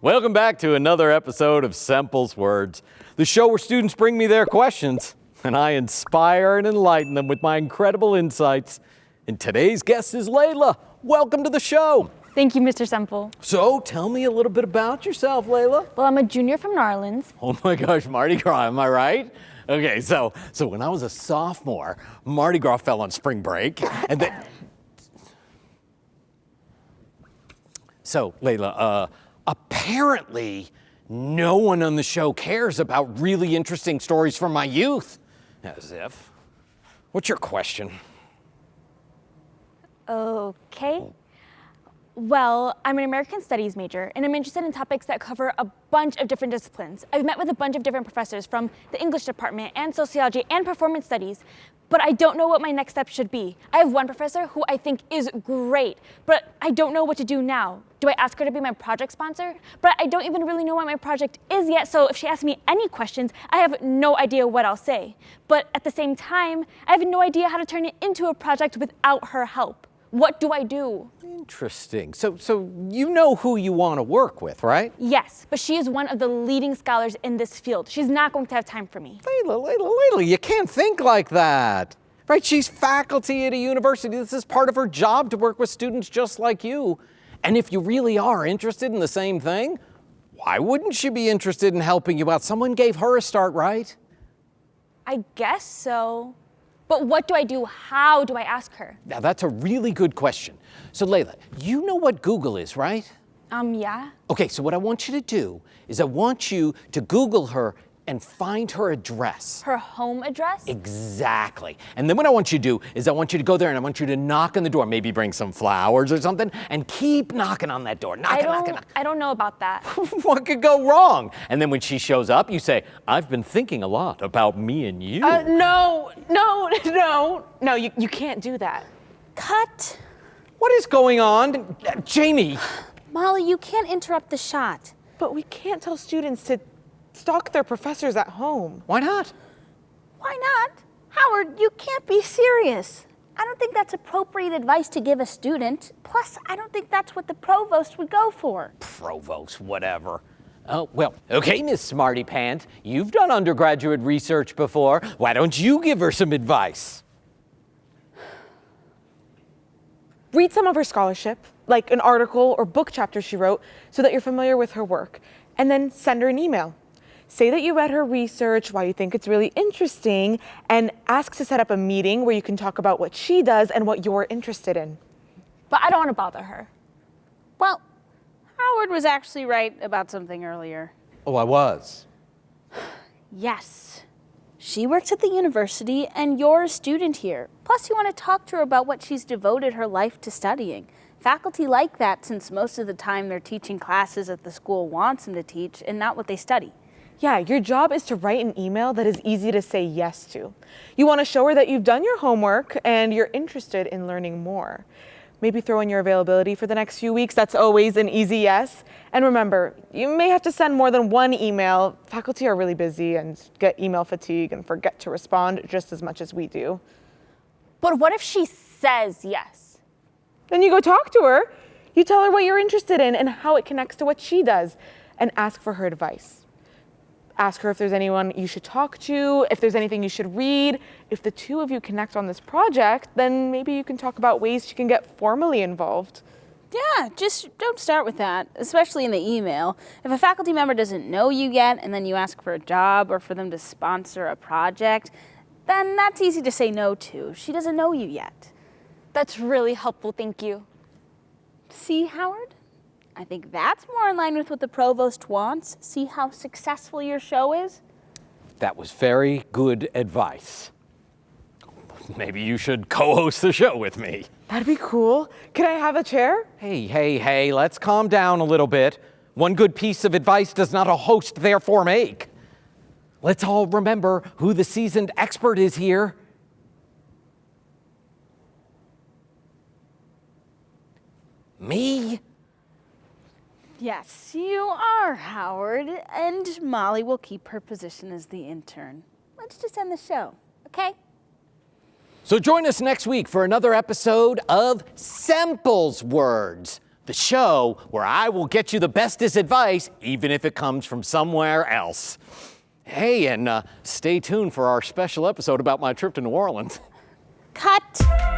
Welcome back to another episode of Semple's Words, the show where students bring me their questions and I inspire and enlighten them with my incredible insights. And today's guest is Leila. Welcome to the show. Thank you, Mr. Semple. So tell me a little bit about yourself, Leila. Well, I'm a junior from New Orleans. Oh my gosh, Mardi Gras, am I right? Okay, so when I was a sophomore, Mardi Gras fell on spring break, and then... So, Leila, apparently no one on the show cares about really interesting stories from my youth. As if. What's your question? Okay. Well, I'm an American Studies major, and I'm interested in topics that cover a bunch of different disciplines. I've met with a bunch of different professors from the English department and sociology and performance studies, but I don't know what my next step should be. I have one professor who I think is great, but I don't know what to do now. Do I ask her to be my project sponsor? But I don't even really know what my project is yet, so if she asks me any questions, I have no idea what I'll say. But at the same time, I have no idea how to turn it into a project without her help. What do I do? Interesting. So you know who you want to work with, right? Yes, but she is one of the leading scholars in this field. She's not going to have time for me. Leila, you can't think like that. Right? She's faculty at a university. This is part of her job to work with students just like you. And if you really are interested in the same thing, why wouldn't she be interested in helping you out? Someone gave her a start, right? I guess so. But what do I do? How do I ask her? Now, that's a really good question. So, Leila, you know what Google is, right? Yeah. Okay, so what I want you to do is I want you to Google her and find her address. Her home address? Exactly. And then what I want you to do is I want you to go there and I want you to knock on the door, maybe bring some flowers or something, and keep knocking on that door. Knock. I don't know about that. What could go wrong? And then when she shows up, you say, I've been thinking a lot about me and you. No, you can't do that. Cut. What is going on? Jamie. Molly, you can't interrupt the shot. But we can't tell students to stalk their professors at home. Why not? Why not? Howard, you can't be serious. I don't think that's appropriate advice to give a student. Plus, I don't think that's what the provost would go for. Provost, whatever. Oh, well, okay, Miss Smarty Pants, you've done undergraduate research before. Why don't you give her some advice? Read some of her scholarship, like an article or book chapter she wrote, so that you're familiar with her work. And then send her an email. Say that you read her research, why you think it's really interesting, and ask to set up a meeting where you can talk about what she does and what you're interested in. But I don't want to bother her. Well, Howard was actually right about something earlier. Oh, I was. Yes. She works at the university, and you're a student here. Plus, you want to talk to her about what she's devoted her life to studying. Faculty like that since most of the time they're teaching classes that the school wants them to teach and not what they study. Yeah, your job is to write an email that is easy to say yes to. You want to show her that you've done your homework and you're interested in learning more. Maybe throw in your availability for the next few weeks. That's always an easy yes. And remember, you may have to send more than one email. Faculty are really busy and get email fatigue and forget to respond just as much as we do. But what if she says yes? Then you go talk to her. You tell her what you're interested in and how it connects to what she does, and ask for her advice. Ask her if there's anyone you should talk to, if there's anything you should read. If the two of you connect on this project, then maybe you can talk about ways she can get formally involved. Yeah, just don't start with that, especially in the email. If a faculty member doesn't know you yet and then you ask for a job or for them to sponsor a project, then that's easy to say no to. She doesn't know you yet. That's really helpful, thank you. See, Howard? I think that's more in line with what the provost wants. See how successful your show is? That was very good advice. Maybe you should co-host the show with me. That'd be cool. Can I have a chair? Hey, let's calm down a little bit. One good piece of advice does not a host therefore make. Let's all remember who the seasoned expert is here. Me? Yes, you are, Howard. And Molly will keep her position as the intern. Let's just end the show, okay? So join us next week for another episode of Semple's Words. the show where I will get you the bestest advice, even if it comes from somewhere else. Hey, and stay tuned for our special episode about my trip to New Orleans. Cut.